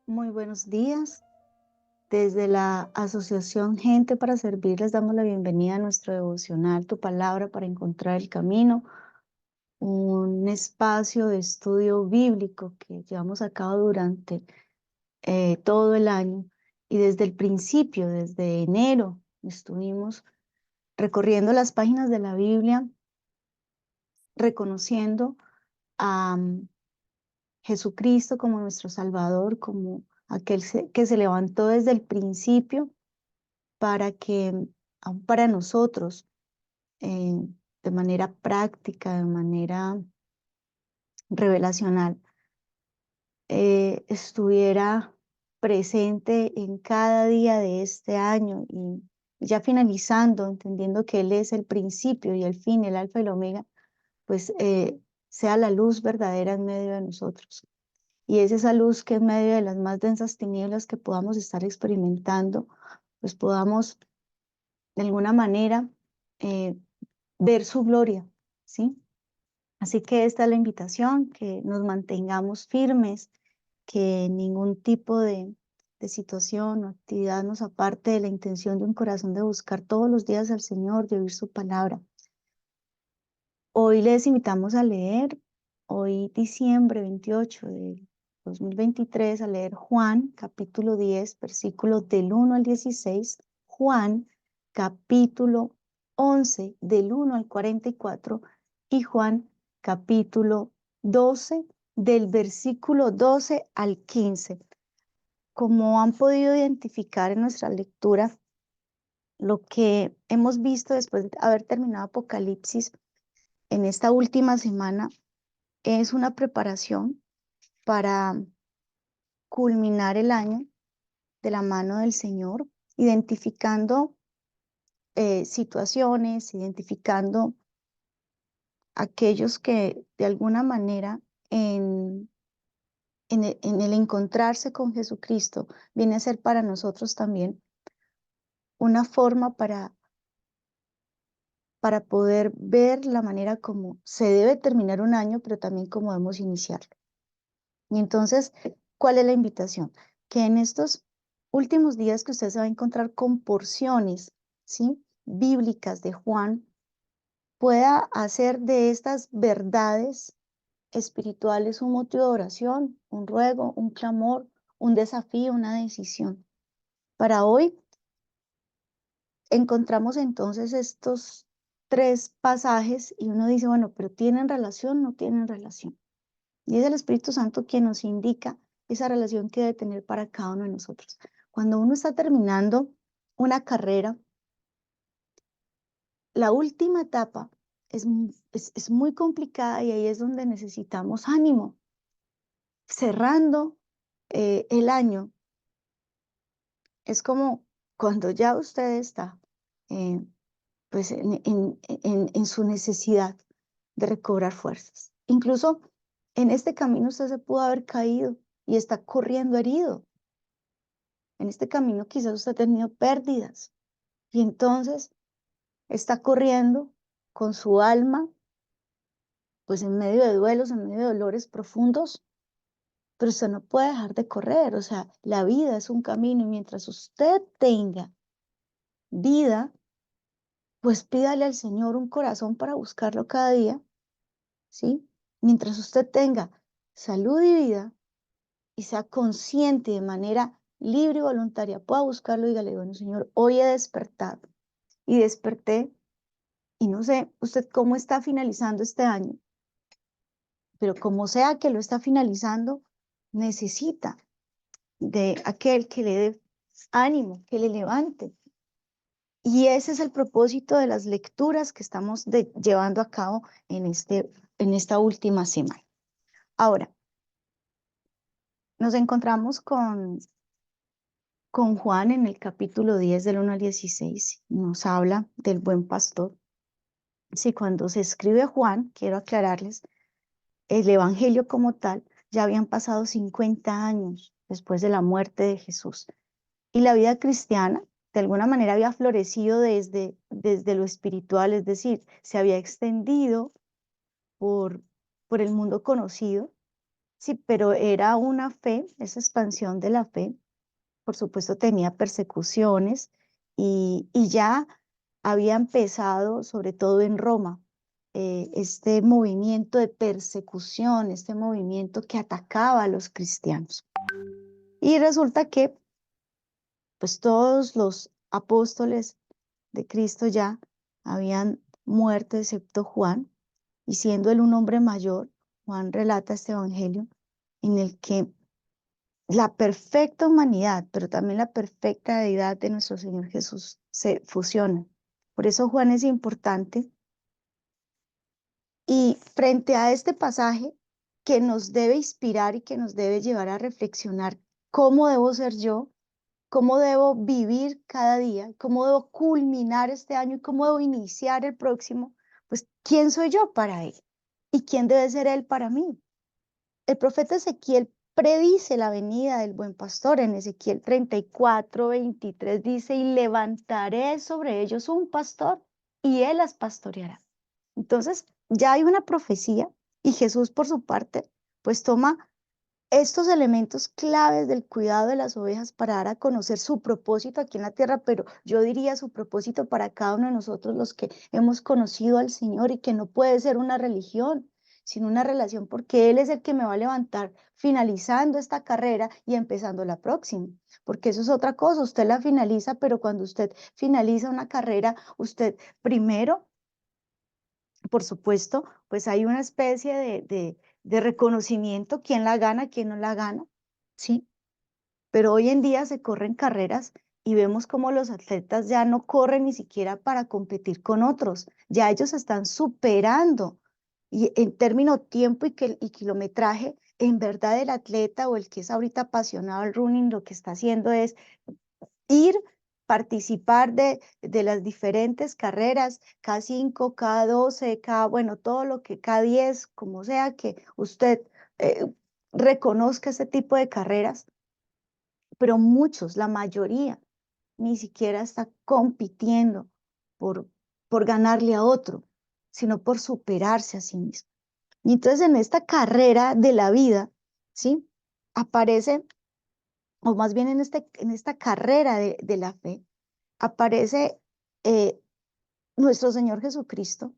Muy buenos días. Desde la Asociación Gente para Servir les damos la bienvenida a nuestro devocional Tu Palabra para Encontrar el Camino, un espacio de estudio bíblico que llevamos a cabo durante todo el año. Y desde el principio, desde enero, estuvimos recorriendo las páginas de la Biblia, reconociendo a Jesucristo como nuestro Salvador, como aquel que se levantó desde el principio para que, aún para nosotros, eh, de manera práctica, de manera revelacional, estuviera presente en cada día de este año y ya finalizando, entendiendo que Él es el principio y el fin, el alfa y el omega, pues sea la luz verdadera en medio de nosotros. Y es esa luz que en medio de las más densas tinieblas que podamos estar experimentando, pues podamos de alguna manera eh, ver su gloria, ¿sí? Así que esta es la invitación, que nos mantengamos firmes, que ningún tipo de situación o actividad nos aparte de la intención de un corazón de buscar todos los días al Señor, de oír su palabra. Hoy les invitamos a leer, hoy diciembre 28 de 2023, a leer Juan capítulo 10, versículos del 1 al 16, Juan capítulo 11 del 1 al 44 y Juan capítulo 12 del versículo 12 al 15. Como han podido identificar en nuestra lectura, lo que hemos visto después de haber terminado Apocalipsis en esta última semana es una preparación para culminar el año de la mano del Señor, identificando situaciones, identificando aquellos que de alguna manera en el encontrarse con Jesucristo viene a ser para nosotros también una forma para poder ver la manera como se debe terminar un año, pero también cómo debemos iniciarlo. Y entonces, ¿cuál es la invitación? Que en estos últimos días que usted se va a encontrar con porciones, ¿sí?, bíblicas de Juan, pueda hacer de estas verdades espirituales un motivo de oración, un ruego, un clamor, un desafío, una decisión. Para hoy encontramos entonces estos tres pasajes y uno dice, bueno, pero ¿tienen relación? ¿No tienen relación? Y es el Espíritu Santo quien nos indica esa relación que debe tener para cada uno de nosotros. Cuando uno está terminando una carrera, la última etapa es muy complicada y ahí es donde necesitamos ánimo. Cerrando el año, es como cuando ya usted está eh, pues en su necesidad de recobrar fuerzas. Incluso en este camino usted se pudo haber caído y está corriendo herido. En este camino quizás usted ha tenido pérdidas y entonces está corriendo con su alma, pues en medio de duelos, en medio de dolores profundos, pero usted no puede dejar de correr. O sea, la vida es un camino y mientras usted tenga vida, pues pídale al Señor un corazón para buscarlo cada día, ¿sí? Mientras usted tenga salud y vida y sea consciente de manera libre y voluntaria, pueda buscarlo y dígale, bueno, Señor, hoy he despertado y desperté y no sé usted cómo está finalizando este año, pero como sea que lo está finalizando, necesita de aquel que le dé ánimo, que le levante. Y ese es el propósito de las lecturas que estamos llevando a cabo en esta última semana. Ahora, nos encontramos con Juan en el capítulo 10 del 1 al 16. Nos habla del buen pastor. Sí, cuando se escribe Juan, quiero aclararles, el Evangelio como tal, ya habían pasado 50 años después de la muerte de Jesús. Y la vida cristiana, de alguna manera, había florecido desde lo espiritual, es decir, se había extendido por, por el mundo conocido. Sí, pero era una fe, esa expansión de la fe, por supuesto tenía persecuciones y ya había empezado, sobre todo en Roma, este movimiento de persecución, este movimiento que atacaba a los cristianos. Y resulta que pues todos los apóstoles de Cristo ya habían muerto, excepto Juan, y siendo él un hombre mayor, Juan relata este evangelio en el que la perfecta humanidad, pero también la perfecta deidad de nuestro Señor Jesús se fusionan. Por eso Juan es importante. Y frente a este pasaje que nos debe inspirar y que nos debe llevar a reflexionar cómo debo ser yo, cómo debo vivir cada día, cómo debo culminar este año y cómo debo iniciar el próximo, pues ¿quién soy yo para él? ¿Y quién debe ser él para mí? El profeta Ezequiel predice la venida del buen pastor. En Ezequiel 34:23 dice, y levantaré sobre ellos un pastor y él las pastoreará. Entonces, ya hay una profecía y Jesús por su parte, pues toma estos elementos claves del cuidado de las ovejas para dar a conocer su propósito aquí en la tierra, pero yo diría su propósito para cada uno de nosotros los que hemos conocido al Señor y que no puede ser una religión, sino una relación, porque Él es el que me va a levantar finalizando esta carrera y empezando la próxima, porque eso es otra cosa, usted la finaliza, pero cuando usted finaliza una carrera, usted primero por supuesto, pues hay una especie de reconocimiento, quién la gana, quién no la gana, ¿sí? Pero hoy en día se corren carreras y vemos como los atletas ya no corren ni siquiera para competir con otros, ya ellos están superando y en términos tiempo y kilometraje, en verdad el atleta o el que es ahorita apasionado al running, lo que está haciendo es ir, participar de las diferentes carreras, K5, K12, bueno, todo lo que K10, como sea que usted eh, reconozca este tipo de carreras, pero muchos, la mayoría, ni siquiera está compitiendo por, por ganarle a otro, sino por superarse a sí mismo. Y entonces en esta carrera de la vida, ¿sí? Aparece, o más bien en esta carrera de la fe, aparece nuestro Señor Jesucristo,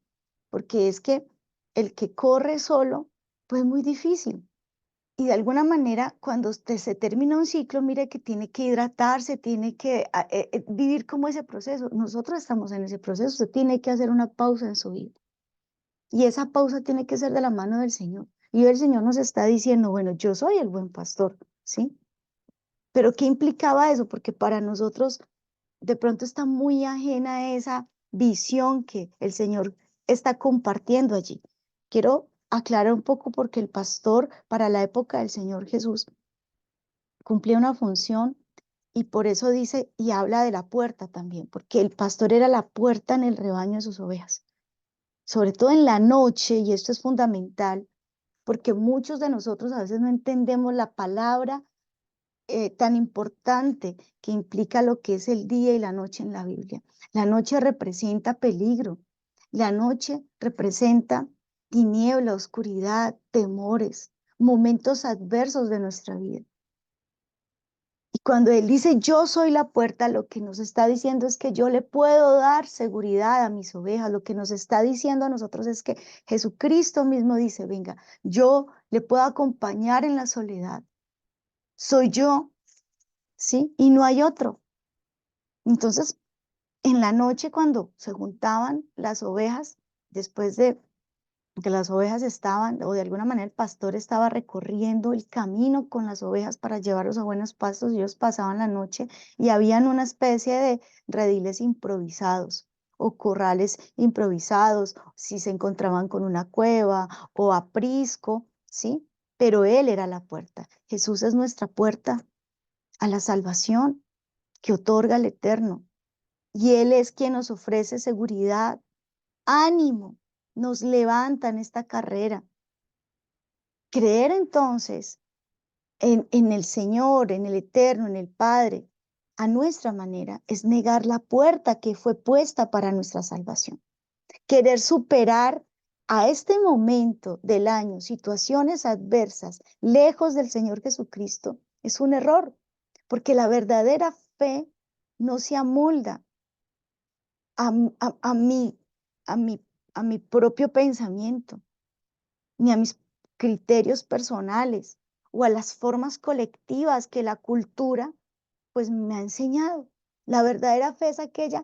porque es que el que corre solo, pues es muy difícil. Y de alguna manera, cuando usted se termina un ciclo, mire que tiene que hidratarse, tiene que vivir como ese proceso. Nosotros estamos en ese proceso, usted tiene que hacer una pausa en su vida. Y esa pausa tiene que ser de la mano del Señor. Y el Señor nos está diciendo, bueno, yo soy el buen pastor, ¿sí? Pero ¿qué implicaba eso? Porque para nosotros de pronto está muy ajena a esa visión que el Señor está compartiendo allí. Quiero aclarar un poco porque el pastor para la época del Señor Jesús cumplía una función y por eso dice y habla de la puerta también, porque el pastor era la puerta en el rebaño de sus ovejas, sobre todo en la noche, y esto es fundamental, porque muchos de nosotros a veces no entendemos la palabra tan importante que implica lo que es el día y la noche en la Biblia. La noche representa peligro, la noche representa tiniebla, oscuridad, temores, momentos adversos de nuestra vida. Y cuando Él dice, yo soy la puerta, lo que nos está diciendo es que yo le puedo dar seguridad a mis ovejas. Lo que nos está diciendo a nosotros es que Jesucristo mismo dice, venga, yo le puedo acompañar en la soledad. Soy yo, ¿sí? Y no hay otro. Entonces, en la noche cuando se juntaban las ovejas, después de que las ovejas estaban, o de alguna manera el pastor estaba recorriendo el camino con las ovejas para llevarlos a buenos pastos, ellos pasaban la noche y habían una especie de rediles improvisados o corrales improvisados, si se encontraban con una cueva o aprisco, ¿sí? Pero Él era la puerta. Jesús es nuestra puerta a la salvación que otorga el Eterno. Y Él es quien nos ofrece seguridad, ánimo, nos levanta en esta carrera. Creer entonces en el Señor, en el Eterno, en el Padre, a nuestra manera, es negar la puerta que fue puesta para nuestra salvación. Querer superar a este momento del año, situaciones adversas, lejos del Señor Jesucristo, es un error, porque la verdadera fe no se amolda a, a, a mi, a mi, a mi propio pensamiento, ni a mis criterios personales o a las formas colectivas que la cultura pues me ha enseñado. La verdadera fe es aquella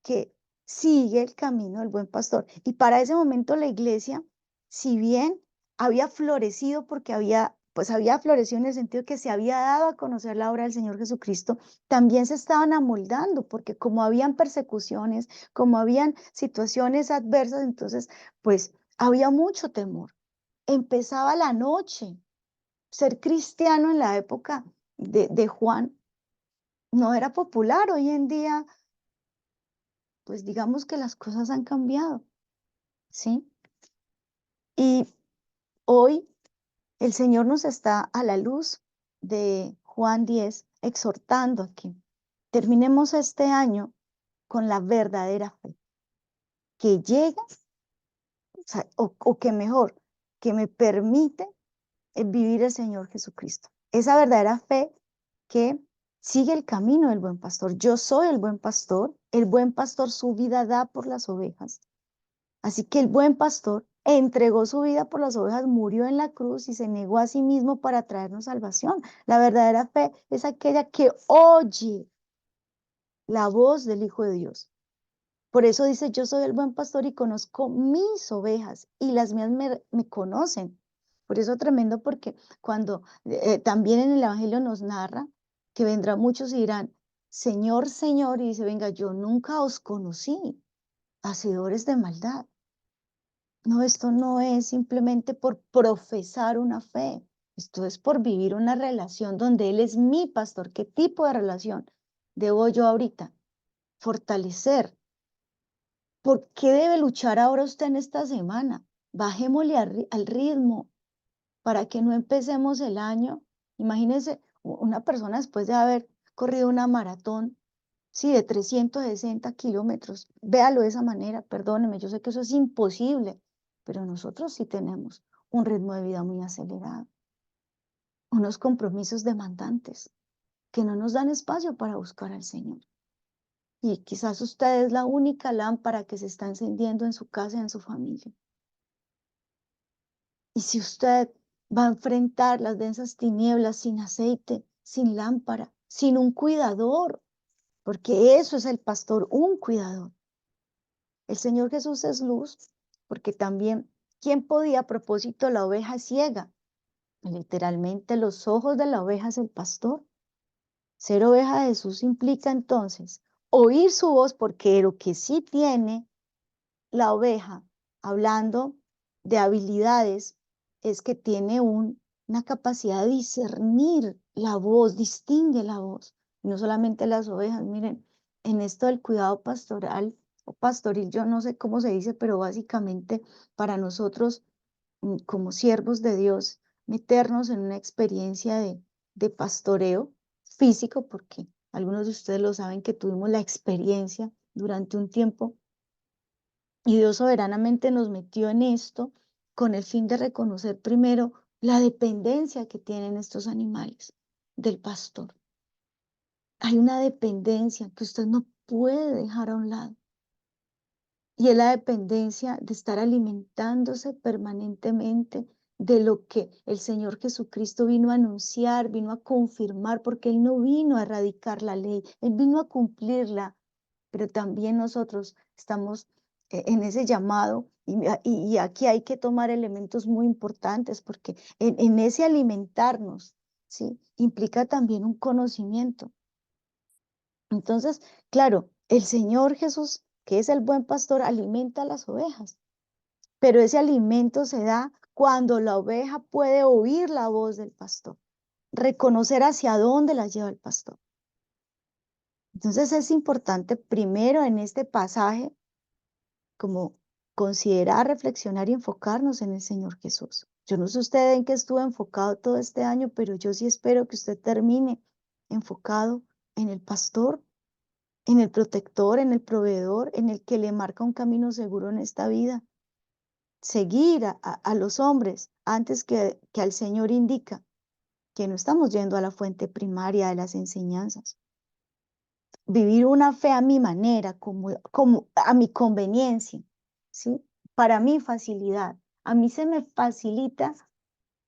que sigue el camino del buen pastor. Y para ese momento la iglesia, si bien había florecido porque había florecido en el sentido que se había dado a conocer la obra del Señor Jesucristo, también se estaban amoldando, porque como habían persecuciones, como habían situaciones adversas, entonces pues había mucho temor. Empezaba la noche. Ser cristiano en la época de Juan no era popular. Hoy en día, pues digamos que las cosas han cambiado, ¿sí? Y hoy el Señor nos está a la luz de Juan 10 exhortando a que terminemos este año con la verdadera fe, que llega, o que mejor, que me permite vivir el Señor Jesucristo. Esa verdadera fe que sigue el camino del buen pastor. Yo soy el buen pastor su vida da por las ovejas. Así que el buen pastor entregó su vida por las ovejas, murió en la cruz y se negó a sí mismo para traernos salvación. La verdadera fe es aquella que oye la voz del Hijo de Dios. Por eso dice, yo soy el buen pastor y conozco mis ovejas y las mías me conocen. Por eso tremendo, porque cuando también en el Evangelio nos narra que vendrán muchos y dirán, Señor, Señor, y dice, venga, yo nunca os conocí, hacedores de maldad. No, esto no es simplemente por profesar una fe, esto es por vivir una relación donde Él es mi pastor. ¿Qué tipo de relación debo yo ahorita fortalecer? ¿Por qué debe luchar ahora usted en esta semana? Bajémosle al ritmo para que no empecemos el año. Imagínese una persona después de haber corrido una maratón, sí, de 360 kilómetros. Véalo de esa manera, perdóneme, yo sé que eso es imposible, pero nosotros sí tenemos un ritmo de vida muy acelerado, unos compromisos demandantes que no nos dan espacio para buscar al Señor. Y quizás usted es la única lámpara que se está encendiendo en su casa y en su familia. Y si usted va a enfrentar las densas tinieblas sin aceite, sin lámpara, sin un cuidador, porque eso es el pastor, un cuidador. El Señor Jesús es luz, porque también, ¿quién podía a propósito la oveja ciega? Literalmente los ojos de la oveja es el pastor. Ser oveja de Jesús implica entonces oír su voz, porque lo que sí tiene la oveja, hablando de habilidades, es que tiene una capacidad de discernir la voz, distingue la voz. Y no solamente las ovejas, miren, en esto del cuidado pastoral o pastoril, yo no sé cómo se dice, pero básicamente para nosotros como siervos de Dios, meternos en una experiencia de pastoreo físico, porque algunos de ustedes lo saben que tuvimos la experiencia durante un tiempo y Dios soberanamente nos metió en esto con el fin de reconocer primero la dependencia que tienen estos animales del pastor. Hay una dependencia que usted no puede dejar a un lado. Y es la dependencia de estar alimentándose permanentemente de lo que el Señor Jesucristo vino a anunciar, vino a confirmar, porque Él no vino a erradicar la ley, Él vino a cumplirla. Pero también nosotros estamos en ese llamado y aquí hay que tomar elementos muy importantes porque en ese alimentarnos, ¿sí? Implica también un conocimiento. Entonces, claro, el Señor Jesús, que es el buen pastor, alimenta a las ovejas, pero ese alimento se da cuando la oveja puede oír la voz del pastor, reconocer hacia dónde la lleva el pastor. Entonces es importante primero en este pasaje como considerar, reflexionar y enfocarnos en el Señor Jesús. Yo no sé usted en qué estuvo enfocado todo este año, pero yo sí espero que usted termine enfocado en el pastor, en el protector, en el proveedor, en el que le marca un camino seguro en esta vida. seguir a los hombres antes que al Señor indica, que no estamos yendo a la fuente primaria de las enseñanzas. Vivir una fe a mi manera, como a mi conveniencia, ¿sí? Para mi facilidad. A mí se me facilita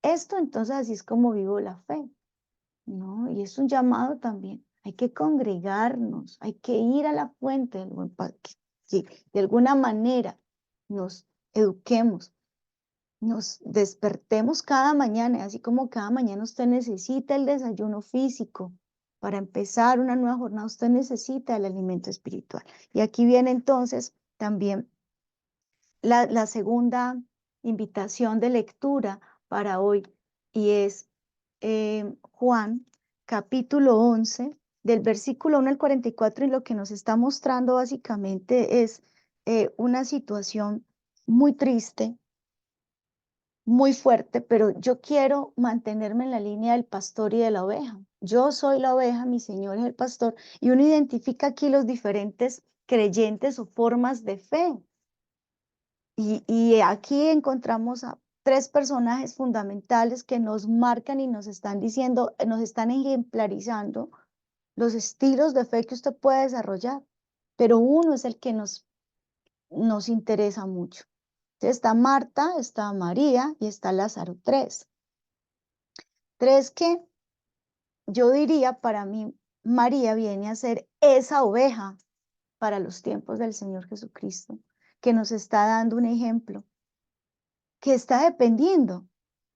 esto, entonces así es como vivo la fe, ¿no? Y es un llamado también. Hay que congregarnos, hay que ir a la fuente, para que de alguna manera nos eduquemos, nos despertemos cada mañana, así como cada mañana usted necesita el desayuno físico para empezar una nueva jornada, usted necesita el alimento espiritual. Y aquí viene entonces también la segunda invitación de lectura para hoy, y es Juan capítulo 11, del versículo 1 al 44, y lo que nos está mostrando básicamente es una situación muy triste, muy fuerte, pero yo quiero mantenerme en la línea del pastor y de la oveja. Yo soy la oveja, mi Señor es el pastor, y uno identifica aquí los diferentes creyentes o formas de fe. Y aquí encontramos a tres personajes fundamentales que nos marcan y nos están diciendo, nos están ejemplarizando los estilos de fe que usted puede desarrollar, pero uno es el que nos interesa mucho. Entonces está Marta, está María y está Lázaro. Tres que yo diría, para mí, María viene a ser esa oveja para los tiempos del Señor Jesucristo, que nos está dando un ejemplo, que está dependiendo,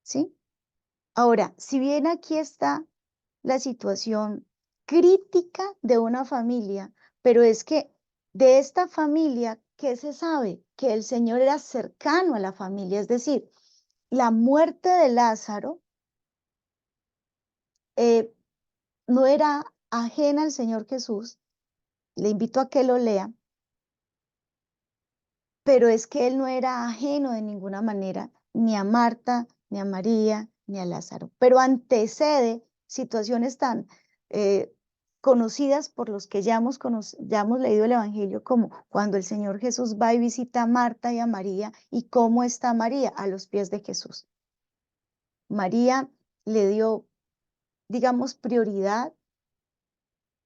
¿sí? Ahora, si bien aquí está la situación crítica de una familia, pero es que de esta familia, ¿qué se sabe? Que el Señor era cercano a la familia, es decir, la muerte de Lázaro eh, no era ajena al Señor Jesús. Le invito a que lo lea, pero es que él no era ajeno de ninguna manera, ni a Marta, ni a María, ni a Lázaro, pero antecede situaciones tan eh, conocidas por los que ya hemos leído el Evangelio, como cuando el Señor Jesús va y visita a Marta y a María, y cómo está María a los pies de Jesús. María le dio, digamos, prioridad.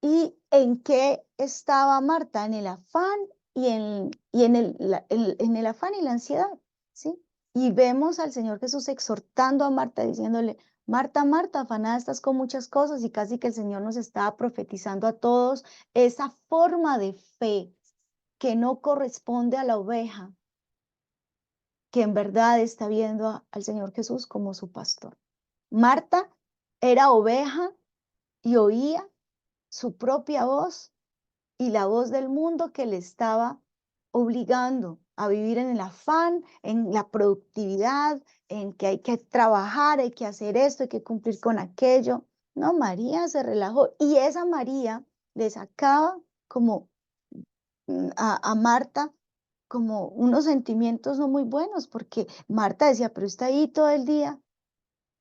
¿Y en qué estaba Marta? En el afán en el afán y la ansiedad, ¿sí? Y vemos al Señor Jesús exhortando a Marta, diciéndole: Marta, Marta, afanada estás con muchas cosas, y casi que el Señor nos estaba profetizando a todos esa forma de fe que no corresponde a la oveja, que en verdad está viendo al Señor Jesús como su pastor. Marta era oveja y oía su propia voz y la voz del mundo que le estaba obligando a vivir en el afán, en la productividad, en que hay que trabajar, hay que hacer esto, hay que cumplir con aquello. No, María se relajó, y esa María le sacaba como a Marta como unos sentimientos no muy buenos, porque Marta decía: pero está ahí todo el día,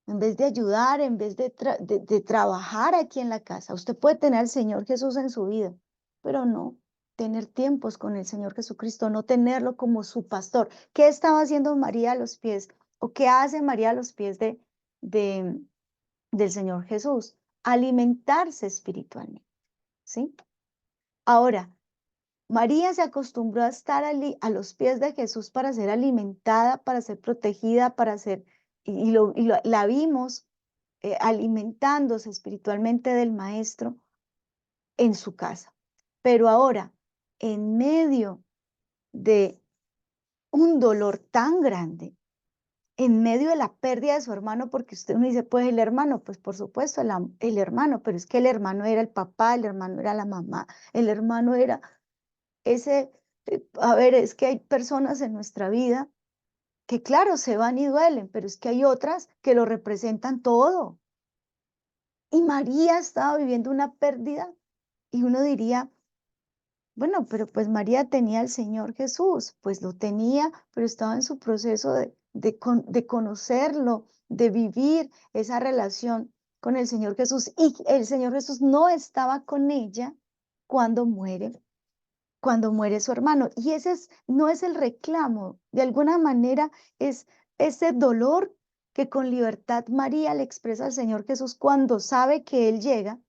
en vez de ayudar, en vez de trabajar aquí en la casa. Usted puede tener al Señor Jesús en su vida, pero no tener tiempos con el Señor Jesucristo, no tenerlo como su pastor. ¿Qué estaba haciendo María a los pies, o qué hace María a los pies de, del Señor Jesús? Alimentarse espiritualmente, ¿sí? Ahora, María se acostumbró a estar a los pies de Jesús para ser alimentada, para ser protegida, para ser, la vimos alimentándose espiritualmente del Maestro en su casa. Pero ahora, en medio de un dolor tan grande, en medio de la pérdida de su hermano, porque usted me dice: pues el hermano, pues por supuesto el hermano, pero es que el hermano era el papá, el hermano era la mamá, el hermano era ese, a ver, es que hay personas en nuestra vida que claro, se van y duelen, pero es que hay otras que lo representan todo. Y María estaba viviendo una pérdida, y uno diría: bueno, pero pues María tenía al Señor Jesús. Pues lo tenía, pero estaba en su proceso de conocerlo, de vivir esa relación con el Señor Jesús. Y el Señor Jesús no estaba con ella cuando muere cuando muere su hermano. Y ese no es el reclamo, de alguna manera es ese dolor que con libertad María le expresa al Señor Jesús cuando sabe que Él llega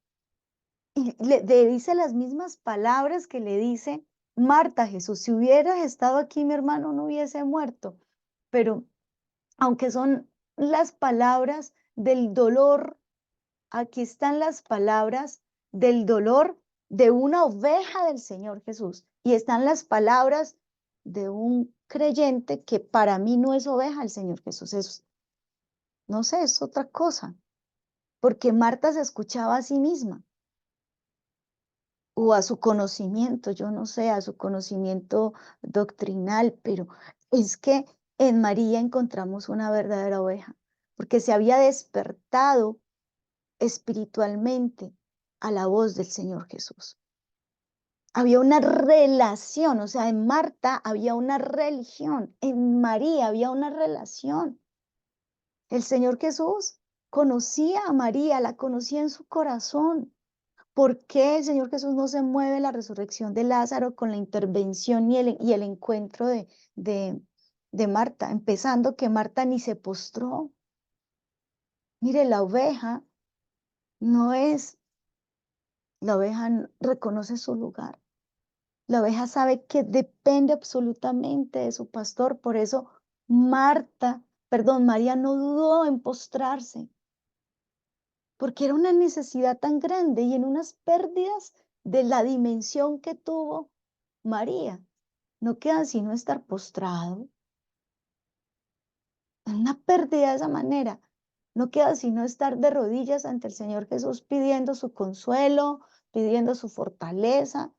y le dice las mismas palabras que le dice Marta a Jesús: si hubieras estado aquí, mi hermano no hubiese muerto. Pero aunque son las palabras del dolor, aquí están las palabras del dolor de una oveja del Señor Jesús. Y están las palabras de un creyente que para mí no es oveja del Señor Jesús. No sé, es otra cosa. Porque Marta se escuchaba a sí misma o a su conocimiento, yo no sé, a su conocimiento doctrinal, pero es que en María encontramos una verdadera oveja, porque se había despertado espiritualmente a la voz del Señor Jesús. Había una relación, o sea, en Marta había una religión, en María había una relación. El Señor Jesús conocía a María, la conocía en su corazón. ¿Por qué el Señor Jesús no se mueve la resurrección de Lázaro con la intervención y el encuentro de, de Marta? Empezando que Marta ni se postró. Mire, la oveja no es, la oveja reconoce su lugar. La oveja sabe que depende absolutamente de su pastor. Por eso María no dudó en postrarse, porque era una necesidad tan grande y en unas pérdidas de la dimensión que tuvo María. No queda sino estar postrado. En una pérdida de esa manera, no queda sino estar de rodillas ante el Señor Jesús pidiendo su consuelo, pidiendo su fortaleza.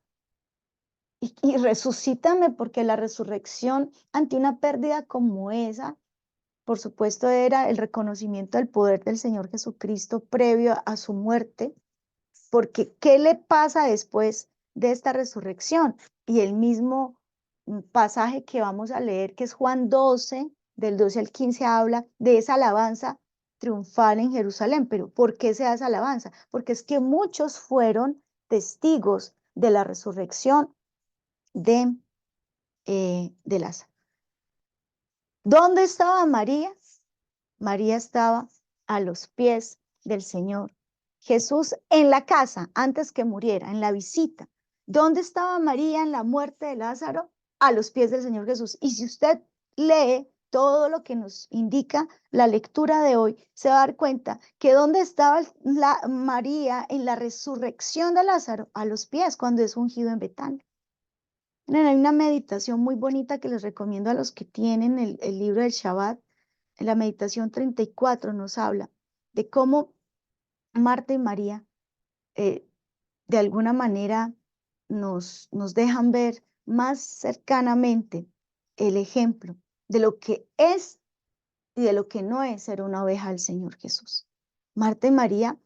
Y resucítame, porque la resurrección ante una pérdida como esa, por supuesto, era el reconocimiento del poder del Señor Jesucristo previo a su muerte, porque ¿qué le pasa después de esta resurrección? Y el mismo pasaje que vamos a leer, que es Juan 12, del 12 al 15, habla de esa alabanza triunfal en Jerusalén. Pero ¿por qué se da esa alabanza? Porque es que muchos fueron testigos de la resurrección de, de Lázaro. ¿Dónde estaba María? María estaba a los pies del Señor Jesús en la casa antes que muriera, en la visita. ¿Dónde estaba María en la muerte de Lázaro? A los pies del Señor Jesús. Y si usted lee todo lo que nos indica la lectura de hoy, se va a dar cuenta que dónde estaba María en la resurrección de Lázaro, a los pies, cuando es ungido en Betania. Hay una meditación muy bonita que les recomiendo a los que tienen el libro del Shabbat. En la meditación 34 nos habla de cómo Marta y María de alguna manera nos dejan ver más cercanamente el ejemplo de lo que es y de lo que no es ser una oveja del Señor Jesús. Marta y María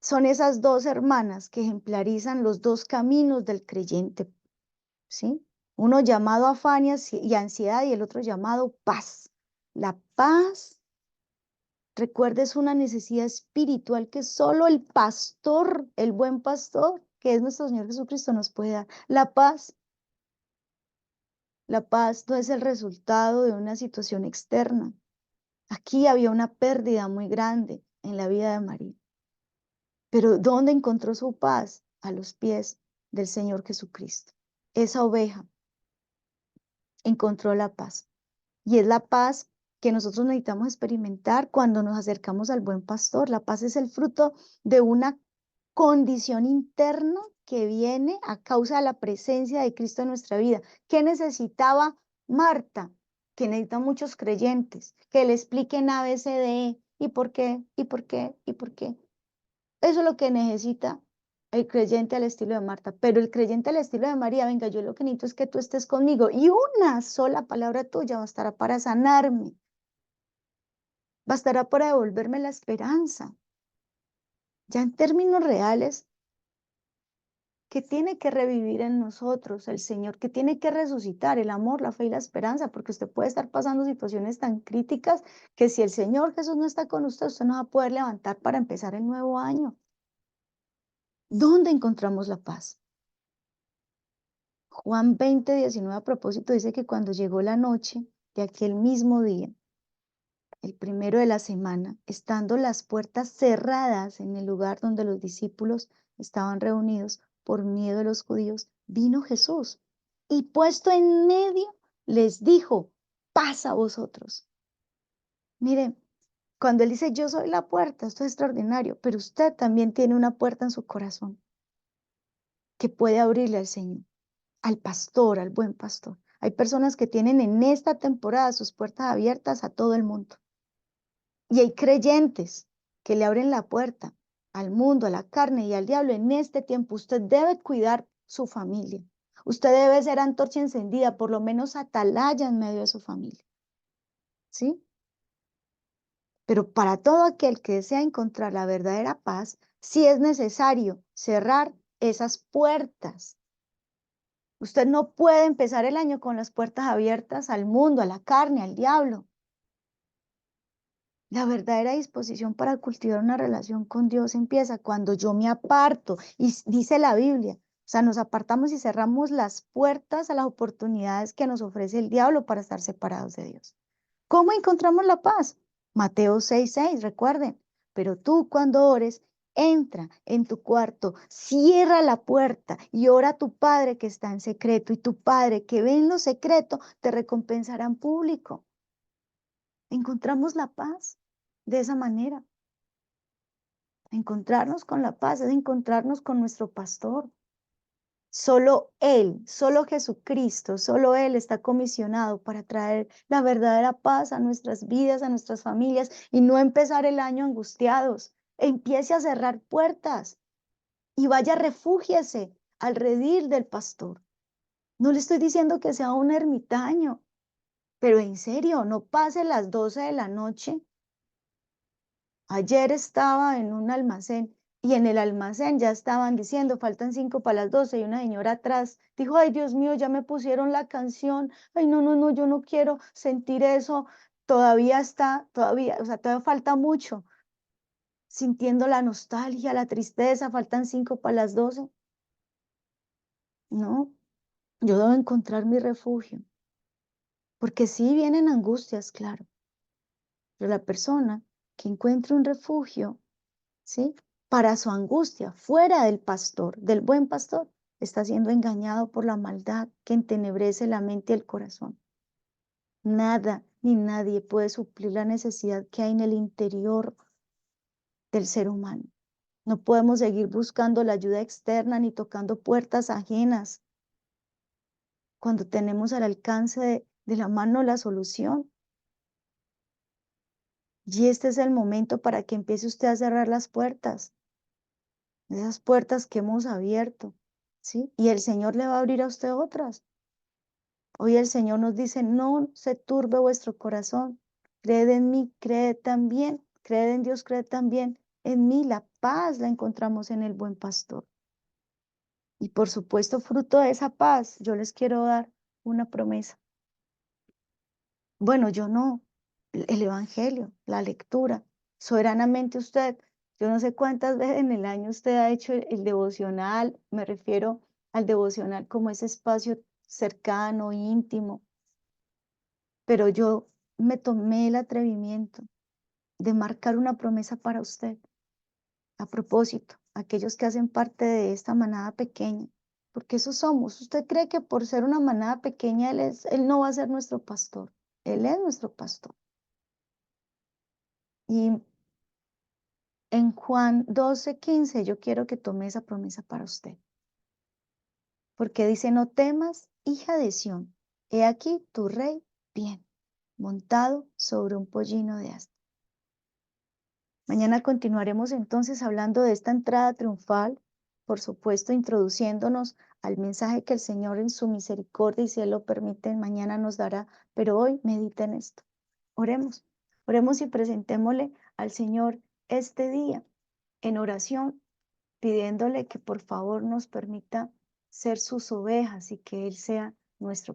son esas dos hermanas que ejemplarizan los dos caminos del creyente, ¿sí? Uno llamado afán y ansiedad y el otro llamado paz. La paz, recuerda, es una necesidad espiritual que solo el pastor, el buen pastor, que es nuestro Señor Jesucristo, nos puede dar. La paz no es el resultado de una situación externa. Aquí había una pérdida muy grande en la vida de María. Pero ¿dónde encontró su paz? A los pies del Señor Jesucristo. Esa oveja encontró la paz. Y es la paz que nosotros necesitamos experimentar cuando nos acercamos al buen pastor. La paz es el fruto de una condición interna que viene a causa de la presencia de Cristo en nuestra vida. ¿Qué necesitaba Marta? Que necesita muchos creyentes, que le expliquen ABCD y por qué, y por qué, y por qué. Eso es lo que necesita el creyente al estilo de Marta, pero el creyente al estilo de María: venga, yo lo que necesito es que tú estés conmigo y una sola palabra tuya bastará para sanarme, bastará para devolverme la esperanza. Ya en términos reales, que tiene que revivir en nosotros el Señor, que tiene que resucitar el amor, la fe y la esperanza, porque usted puede estar pasando situaciones tan críticas que si el Señor Jesús no está con usted, usted no va a poder levantar para empezar el nuevo año. ¿Dónde encontramos la paz? Juan 20:19 a propósito dice que cuando llegó la noche de aquel mismo día, el primero de la semana, estando las puertas cerradas en el lugar donde los discípulos estaban reunidos por miedo de los judíos, vino Jesús y puesto en medio les dijo, paz a vosotros. Miren, cuando él dice yo soy la puerta, esto es extraordinario, pero usted también tiene una puerta en su corazón que puede abrirle al Señor, al pastor, al buen pastor. Hay personas que tienen en esta temporada sus puertas abiertas a todo el mundo. Y hay creyentes que le abren la puerta al mundo, a la carne y al diablo. En este tiempo usted debe cuidar su familia. Usted debe ser antorcha encendida, por lo menos atalaya en medio de su familia. ¿Sí? Pero para todo aquel que desea encontrar la verdadera paz, sí es necesario cerrar esas puertas. Usted no puede empezar el año con las puertas abiertas al mundo, a la carne, al diablo. La verdadera disposición para cultivar una relación con Dios empieza cuando yo me aparto. Y dice la Biblia, o sea, nos apartamos y cerramos las puertas a las oportunidades que nos ofrece el diablo para estar separados de Dios. ¿Cómo encontramos la paz? Mateo 6:6, recuerden. Pero tú cuando ores, entra en tu cuarto, cierra la puerta y ora a tu Padre que está en secreto. Y tu Padre que ve en lo secreto te recompensará en público. Encontramos la paz de esa manera. Encontrarnos con la paz es encontrarnos con nuestro pastor. Solo Él, solo Jesucristo, solo Él está comisionado para traer la verdadera paz a nuestras vidas, a nuestras familias y no empezar el año angustiados. Empiece a cerrar puertas y vaya, refúgiese al redil del pastor. No le estoy diciendo que sea un ermitaño, pero en serio, no pase las 12 de la noche. Ayer estaba en un almacén y en el almacén ya estaban diciendo, faltan 5 para las 12 y una señora atrás dijo, ay Dios mío, ya me pusieron la canción, ay no, no, no, yo no quiero sentir eso, todavía, o sea, todavía falta mucho, sintiendo la nostalgia, la tristeza, faltan 5 para las 12. No, yo debo encontrar mi refugio, porque sí vienen angustias, claro, pero la persona que encuentre un refugio, ¿sí? Para su angustia, fuera del pastor, del buen pastor, está siendo engañado por la maldad que entenebrece la mente y el corazón. Nada ni nadie puede suplir la necesidad que hay en el interior del ser humano. No podemos seguir buscando la ayuda externa ni tocando puertas ajenas cuando tenemos al alcance de la mano la solución. Y este es el momento para que empiece usted a cerrar las puertas, esas puertas que hemos abierto, ¿sí? Y el Señor le va a abrir a usted otras. Hoy el Señor nos dice, no se turbe vuestro corazón, creed en mí, creed también, creed en Dios, creed también en mí. La paz la encontramos en el buen pastor. Y por supuesto, fruto de esa paz, yo les quiero dar una promesa. Bueno, yo no, el Evangelio, la lectura, soberanamente usted, yo no sé cuántas veces en el año usted ha hecho el devocional, me refiero al devocional como ese espacio cercano, íntimo, pero yo me tomé el atrevimiento de marcar una promesa para usted. A propósito, aquellos que hacen parte de esta manada pequeña, porque eso somos. ¿Usted cree que por ser una manada pequeña él no va a ser nuestro pastor? Él es nuestro pastor. Y en Juan 12:15 yo quiero que tome esa promesa para usted, porque dice, no temas, hija de Sión, he aquí tu rey viene, montado sobre un pollino de asna. Mañana continuaremos entonces hablando de esta entrada triunfal, por supuesto, introduciéndonos al mensaje que el Señor en su misericordia y si Él lo permite, mañana nos dará, pero hoy mediten esto. Oremos, oremos y presentémosle al Señor este día en oración, pidiéndole que por favor nos permita ser sus ovejas y que Él sea nuestro